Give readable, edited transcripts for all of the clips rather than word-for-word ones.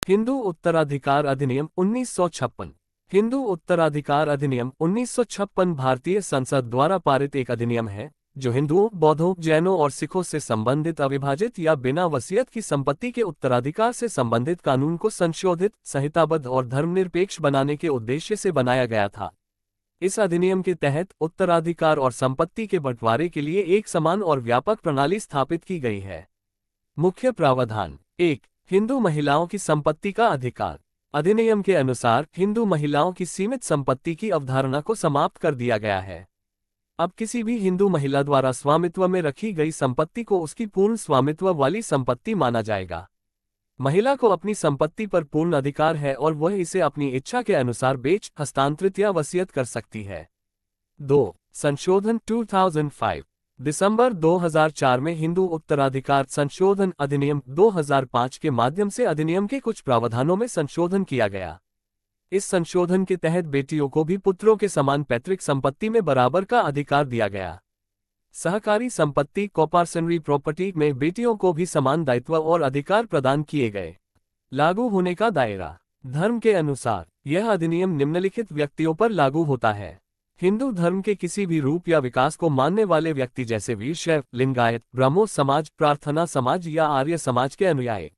हिंदू उत्तराधिकार अधिनियम 1956। हिंदू उत्तराधिकार अधिनियम 1956 भारतीय संसद द्वारा पारित एक अधिनियम है जो हिंदुओं, बौद्धों, जैनों और सिखों से संबंधित अविभाजित या बिना वसीयत की संपत्ति के उत्तराधिकार से संबंधित कानून को संशोधित, संहिताबद्ध और धर्मनिरपेक्ष बनाने के उद्देश्य से बनाया गया था। इस अधिनियम के तहत उत्तराधिकार और संपत्ति के बंटवारे के लिए एक समान और व्यापक प्रणाली स्थापित की गई है। मुख्य प्रावधान। 1. हिंदू महिलाओं की संपत्ति का अधिकार। अधिनियम के अनुसार हिंदू महिलाओं की सीमित संपत्ति की अवधारणा को समाप्त कर दिया गया है। अब किसी भी हिंदू महिला द्वारा स्वामित्व में रखी गई संपत्ति को उसकी पूर्ण स्वामित्व वाली संपत्ति माना जाएगा। महिला को अपनी संपत्ति पर पूर्ण अधिकार है और वह इसे अपनी इच्छा के अनुसार बेच, हस्तांतरित या वसीयत कर सकती है। 2. संशोधन 2005। दिसंबर 2004 में हिंदू उत्तराधिकार संशोधन अधिनियम 2005 के माध्यम से अधिनियम के कुछ प्रावधानों में संशोधन किया गया। इस संशोधन के तहत बेटियों को भी पुत्रों के समान पैतृक संपत्ति में बराबर का अधिकार दिया गया। सहकारी संपत्ति कोपार्सनरी प्रॉपर्टी में बेटियों को भी समान दायित्व और अधिकार प्रदान किए गए। लागू होने का दायरा। धर्म के अनुसार यह अधिनियम निम्नलिखित व्यक्तियों पर लागू होता है। हिंदू धर्म के किसी भी रूप या विकास को मानने वाले व्यक्ति जैसे वीरशैव, लिंगायत, ब्रह्मो समाज, प्रार्थना समाज या आर्य समाज के अनुयायी।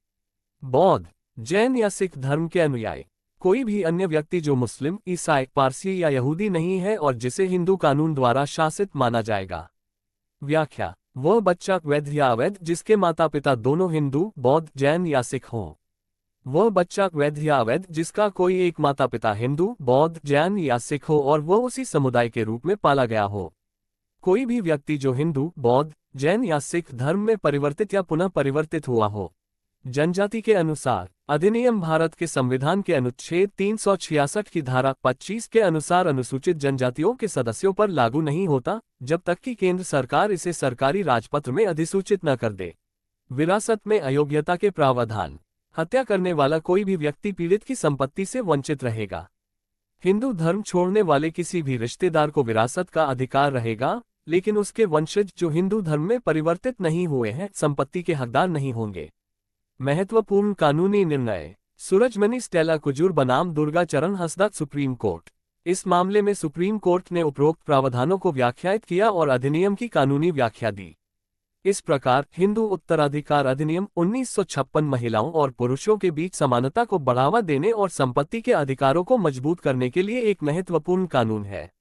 बौद्ध, जैन या सिख धर्म के अनुयायी। कोई भी अन्य व्यक्ति जो मुस्लिम, ईसाई, पारसी या यहूदी नहीं है और जिसे हिंदू कानून द्वारा शासित माना जाएगा। व्याख्या। वह बच्चा वैध या अवैध जिसके माता पिता दोनों हिंदू, बौद्ध, जैन या सिख हों। वह बच्चा वैध या अवैध जिसका कोई एक माता पिता हिंदू, बौद्ध, जैन या सिख हो और वह उसी समुदाय के रूप में पाला गया हो। कोई भी व्यक्ति जो हिंदू, बौद्ध, जैन या सिख धर्म में परिवर्तित या पुनः परिवर्तित हुआ हो। जनजाति के अनुसार अधिनियम भारत के संविधान के अनुच्छेद 366 की धारा 25 के अनुसार अनुसूचित जनजातियों के सदस्यों पर लागू नहीं होता जब तक कि केंद्र सरकार इसे सरकारी राजपत्र में अधिसूचित न कर दे। विरासत में अयोग्यता के प्रावधान। हत्या करने वाला कोई भी व्यक्ति पीड़ित की संपत्ति से वंचित रहेगा। हिंदू धर्म छोड़ने वाले किसी भी रिश्तेदार को विरासत का अधिकार रहेगा, लेकिन उसके वंशज जो हिंदू धर्म में परिवर्तित नहीं हुए हैं संपत्ति के हकदार नहीं होंगे। महत्वपूर्ण कानूनी निर्णय। सूरजमणि स्टेला कुजूर बनाम दुर्गा चरण हंसदा सुप्रीम कोर्ट। इस मामले में सुप्रीम कोर्ट ने उपरोक्त प्रावधानों को व्याख्यायित किया और अधिनियम की कानूनी व्याख्या दी। इस प्रकार हिंदू उत्तराधिकार अधिनियम 1956 महिलाओं और पुरुषों के बीच समानता को बढ़ावा देने और संपत्ति के अधिकारों को मजबूत करने के लिए एक महत्वपूर्ण कानून है।